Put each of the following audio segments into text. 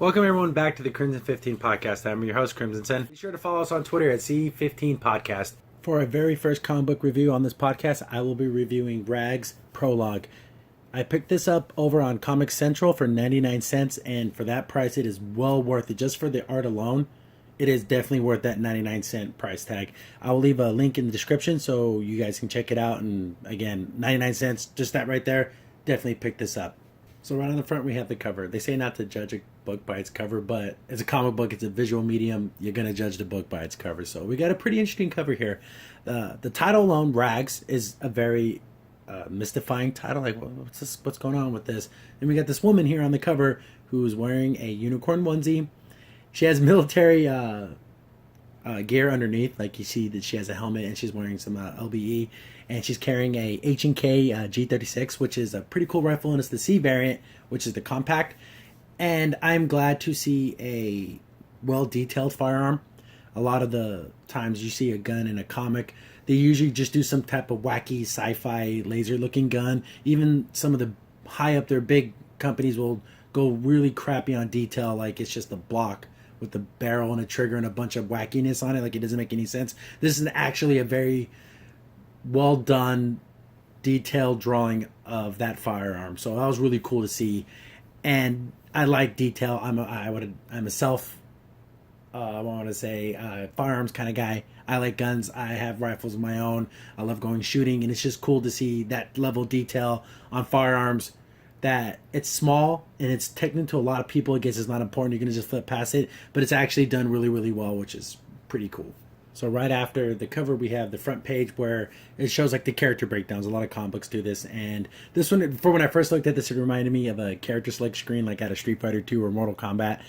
Welcome everyone back to the Crimson 15 podcast. I'm your host, Crimson Sen. Be sure to follow us on Twitter at C15 Podcast. For our very first comic book review on this podcast, I will be reviewing Rags Prologue. I picked this up over on Comic Central for 99 cents, and for that price, it is well worth it. Just for the art alone, it is definitely worth that 99-cent price tag. I will leave a link in the description so you guys can check it out. And again, 99 cents, just that right there, definitely pick this up. So right on the front, we have the cover. They say not to judge a book by its cover, but it's a comic book. It's a visual medium. You're going to judge the book by its cover. So we got a pretty interesting cover here. The title alone, Rags, is a very mystifying title. Like, what's this? What's going on with this? And we got this woman here on the cover who's wearing a unicorn onesie. She has military gear underneath. Like you see that she has a helmet and she's wearing some LBE. And she's carrying a H&K G36, which is a pretty cool rifle, and it's the C variant, which is the compact. And I'm glad to see a well-detailed firearm. A lot of the times you see a gun in a comic, they usually just do some type of wacky sci-fi laser-looking gun. Even some of the high up there big companies will go really crappy on detail, like it's just a block with a barrel and a trigger and a bunch of wackiness on it, like it doesn't make any sense. This is actually a very well done, detailed drawing of that firearm. So that was really cool to see, and I like detail. I'm a firearms kind of guy. I like guns. I have rifles of my own. I love going shooting, and it's just cool to see that level of detail on firearms. That it's small and it's technical to a lot of people. I guess it's not important. You're gonna just flip past it, but it's actually done really, really well, which is pretty cool. So right after the cover, we have the front page where it shows like the character breakdowns. A lot of comic books do this, and this one, for when I first looked at this, it reminded me of a character select screen like out of Street Fighter 2 or Mortal Kombat.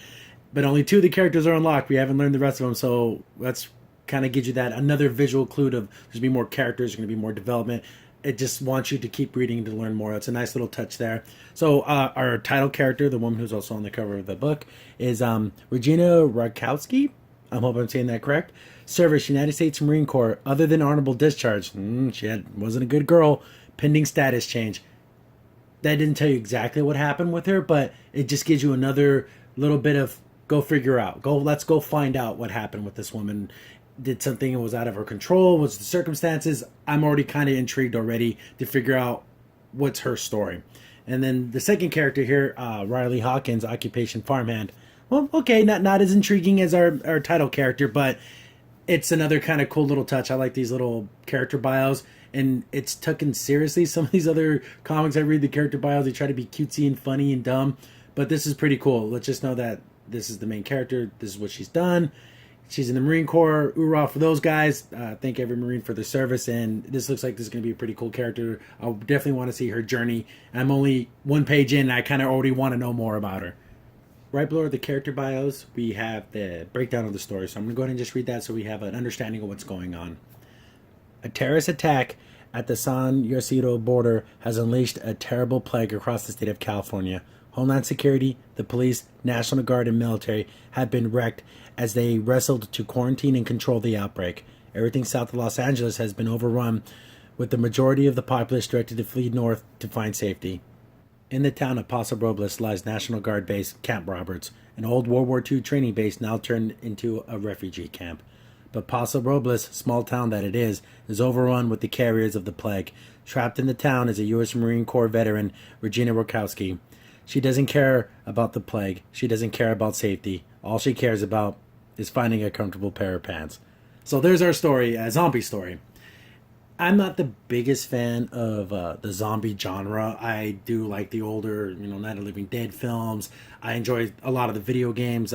But only 2 of the characters are unlocked. We haven't learned the rest of them, so that's kind of gives you that another visual clue of there's going to be more characters, there's going to be more development. It just wants you to keep reading to learn more. It's a nice little touch there. So our title character, the woman who's also on the cover of the book, is Regina Rutkowski. I hope I'm saying that correct. Service, United States Marine Corps. Other than honorable discharge, wasn't a good girl. Pending status change. That didn't tell you exactly what happened with her, but it just gives you another little bit of go figure out. Let's go find out what happened with this woman. Did something that was out of her control? What's the circumstances? I'm already kind of intrigued already to figure out what's her story. And then the second character here, Riley Hawkins, occupation farmhand. Well, okay, not as intriguing as our title character, but it's another kind of cool little touch. I like these little character bios, and it's taken seriously. Some of these other comics I read, the character bios, they try to be cutesy and funny and dumb, but this is pretty cool. Let's just know that this is the main character. This is what she's done. She's in the Marine Corps. Hoorah for those guys. Thank every Marine for their service, and this looks like this is going to be a pretty cool character. I definitely want to see her journey. I'm only one page in, and I kind of already want to know more about her. Right below the character bios, we have the breakdown of the story. So I'm going to go ahead and just read that so we have an understanding of what's going on. A terrorist attack at the San Ysidro border has unleashed a terrible plague across the state of California. Homeland Security, the police, National Guard, and military have been wrecked as they wrestled to quarantine and control the outbreak. Everything south of Los Angeles has been overrun, with the majority of the populace directed to flee north to find safety. In the town of Paso Robles lies National Guard base Camp Roberts, an old World War II training base now turned into a refugee camp. But Paso Robles, small town that it is overrun with the carriers of the plague. Trapped in the town is a U.S. Marine Corps veteran, Regina Rutkowski. She doesn't care about the plague. She doesn't care about safety. All she cares about is finding a comfortable pair of pants. So there's our story, a zombie story. I'm not the biggest fan of the zombie genre. I do like the older, Night of the Living Dead films. I enjoy a lot of the video games.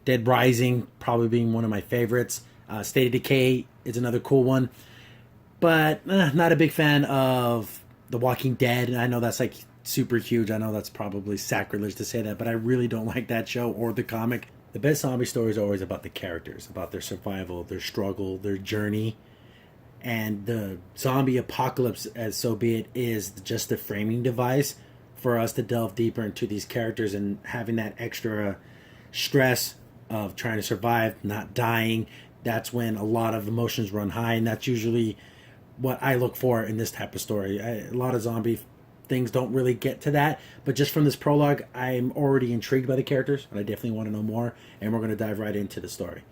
Dead Rising probably being one of my favorites. State of Decay is another cool one. But not a big fan of The Walking Dead. And I know that's like super huge. I know that's probably sacrilege to say that, but I really don't like that show or the comic. The best zombie stories are always about the characters, about their survival, their struggle, their journey. And the zombie apocalypse, as so be it, is just a framing device for us to delve deeper into these characters and having that extra stress of trying to survive, not dying. That's when a lot of emotions run high, and that's usually what I look for in this type of story. A lot of zombie things don't really get to that. But just from this prologue, I'm already intrigued by the characters, and I definitely want to know more. And we're going to dive right into the story.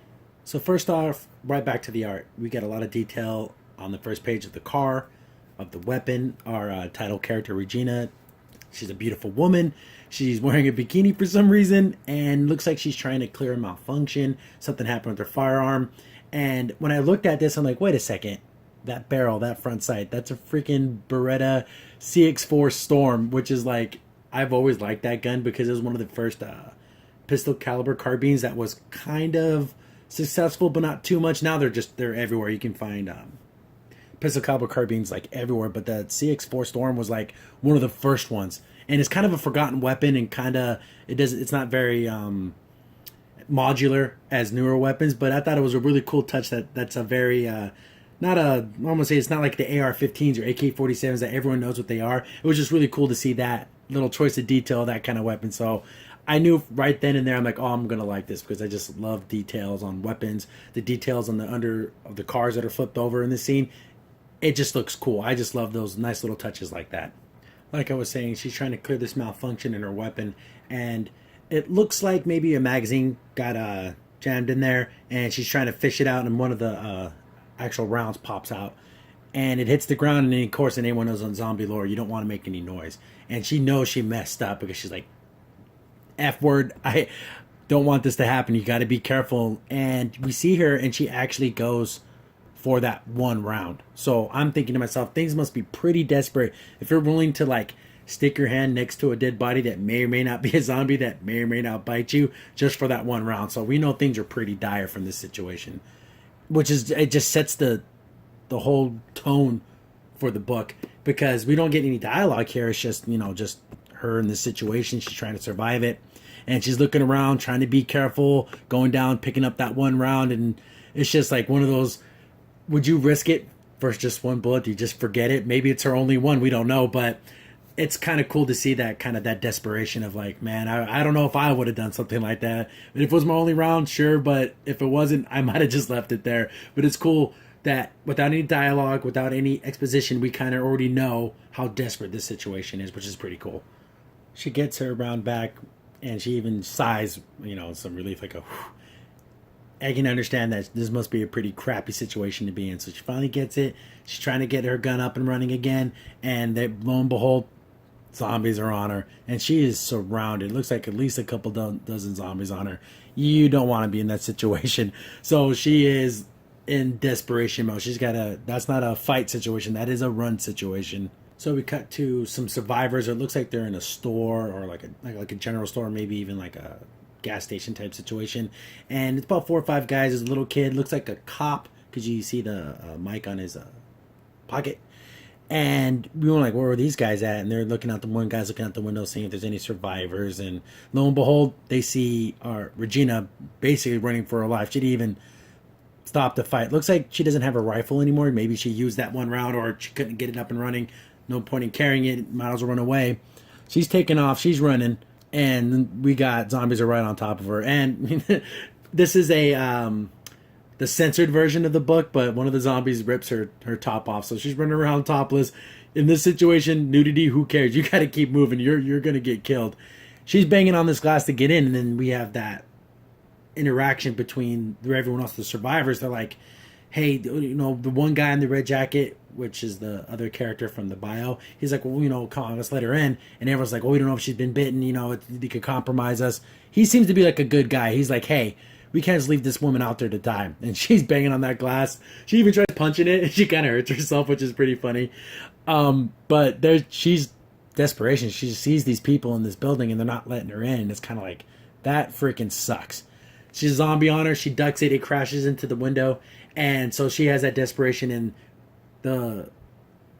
So first off, right back to the art. We get a lot of detail on the first page of the car, of the weapon. Our title character, Regina, she's a beautiful woman. She's wearing a bikini for some reason, and looks like she's trying to clear a malfunction. Something happened with her firearm. And when I looked at this, I'm like, wait a second. That barrel, that front sight, that's a freaking Beretta CX4 Storm, which is like, I've always liked that gun because it was one of the first pistol caliber carbines that was kind of successful, but not too much. Now they're everywhere. You can find pistol caliber carbines like everywhere, but the CX4 Storm was like one of the first ones, and it's kind of a forgotten weapon, and kind of it's not very modular as newer weapons, but I thought it was a really cool touch. That's a very not a, I'm gonna say it's not like the AR-15s or AK-47s that everyone knows what they are. It was just really cool to see that little choice of detail, that kind of weapon. So I knew right then and there, I'm like, oh, I'm gonna like this because I just love details on weapons, the details on the under of the cars that are flipped over in this scene. It just looks cool. I just love those nice little touches like that. Like I was saying, she's trying to clear this malfunction in her weapon, and it looks like maybe a magazine got jammed in there, and she's trying to fish it out, and one of the actual rounds pops out, and it hits the ground. And of course, anyone knows on zombie lore, you don't want to make any noise, and she knows she messed up because she's like, F word, I don't want this to happen, you got to be careful. And we see her, and she actually goes for that one round. So I'm thinking to myself, things must be pretty desperate if you're willing to like stick your hand next to a dead body that may or may not be a zombie, that may or may not bite you, just for that one round. So we know things are pretty dire from this situation, which is, it just sets the whole tone for the book, because we don't get any dialogue here. It's just, just her in this situation. She's trying to survive it, and she's looking around, trying to be careful, going down, picking up that one round. And it's just like one of those, would you risk it for just one bullet? Do you just forget it? Maybe it's her only one, we don't know, but it's kind of cool to see that kind of that desperation of like, man, I don't know if I would have done something like that. But if it was my only round, sure. But if it wasn't, I might have just left it there. But it's cool that without any dialogue, without any exposition, we kind of already know how desperate this situation is, which is pretty cool. She gets her round back, and she even sighs, some relief, like a whew. I can understand that this must be a pretty crappy situation to be in. So she finally gets it. She's trying to get her gun up and running again, and lo and behold, zombies are on her, and she is surrounded. It looks like at least a couple dozen zombies on her. You don't want to be in that situation. So she is in desperation mode. That's not a fight situation. That is a run situation. So we cut to some survivors. It looks like they're in a store, or like a general store, maybe even like a gas station type situation. And it's about 4 or 5 guys. There's a little kid, looks like a cop, because you see the mic on his pocket. And we were like, where are these guys at? And they're looking out, one guy's looking out the window, seeing if there's any survivors. And lo and behold, they see Regina basically running for her life. She didn't even stop the fight. Looks like she doesn't have a rifle anymore. Maybe she used that one round, or she couldn't get it up and running. No point in carrying it. Might as well run away. She's taking off. She's running. And we got zombies are right on top of her. And this is the censored version of the book, but one of the zombies rips her top off, so she's running around topless. In this situation, nudity, who cares? You got to keep moving. You're gonna get killed. She's banging on this glass to get in, and then we have that interaction between everyone else, the survivors. They're like, hey, the one guy in the red jacket, which is the other character from the bio, he's like, well, come on, let's let her in. And everyone's like, well, we don't know if she's been bitten, it could compromise us. He seems to be like a good guy. He's like, hey, we can't just leave this woman out there to die. And she's banging on that glass. She even tries punching it, and she kind of hurts herself, which is pretty funny. But she's desperation. She sees these people in this building, and they're not letting her in. And it's kind of like, that freaking sucks. She's a zombie on her. She ducks it. It crashes into the window. And so she has that desperation, and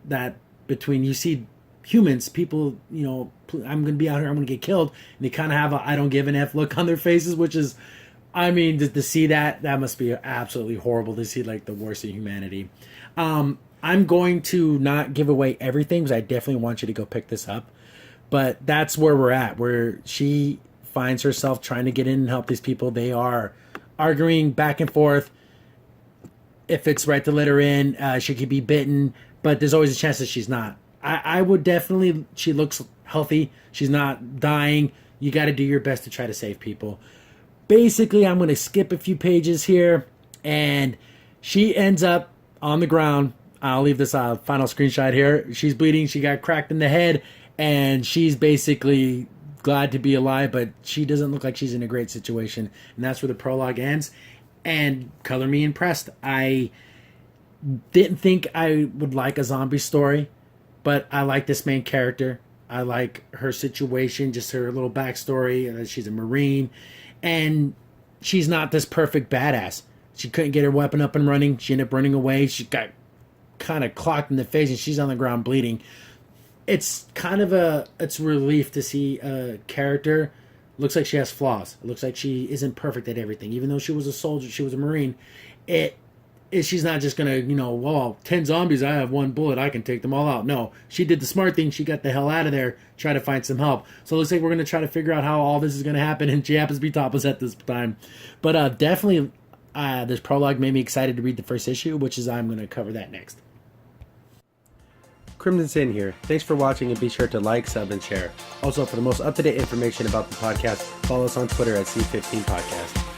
that between, you see humans, people, I'm going to be out here, I'm going to get killed. And they kind of have a I don't give an F look on their faces, which is, to see that must be absolutely horrible, to see like the worst of humanity. I'm going to not give away everything, because I definitely want you to go pick this up. But that's where we're at, where she finds herself trying to get in and help these people. They are arguing back and forth if it's right to let her in. She could be bitten, but there's always a chance that she's not. I would definitely. She looks healthy. She's not dying. You got to do your best to try to save people. Basically, I'm going to skip a few pages here, and she ends up on the ground. I'll leave this final screenshot here. She's bleeding. She got cracked in the head, and she's basically glad to be alive, but she doesn't look like she's in a great situation. And that's where the prologue ends. And color me impressed. I didn't think I would like a zombie story, but I like this main character. I like her situation, just her little backstory. She's a Marine, and she's not this perfect badass. She couldn't get her weapon up and running. She ended up running away. She got kind of clocked in the face, and she's on the ground bleeding. It's kind of it's relief to see a character. Looks like she has flaws. It looks like she isn't perfect at everything. Even though she was a soldier, she was a Marine. She's not just gonna, well, 10 zombies, I have one bullet, I can take them all out. No, she did the smart thing. She got the hell out of there, try to find some help. So it looks like we're gonna try to figure out how all this is gonna happen, and she happens to be topless at this time. But definitely, this prologue made me excited to read the first issue, which is I'm gonna cover that next. Crimson Sin here. Thanks for watching, and be sure to like, sub, and share. Also, for the most up-to-date information about the podcast, follow us on Twitter at C15 Podcast.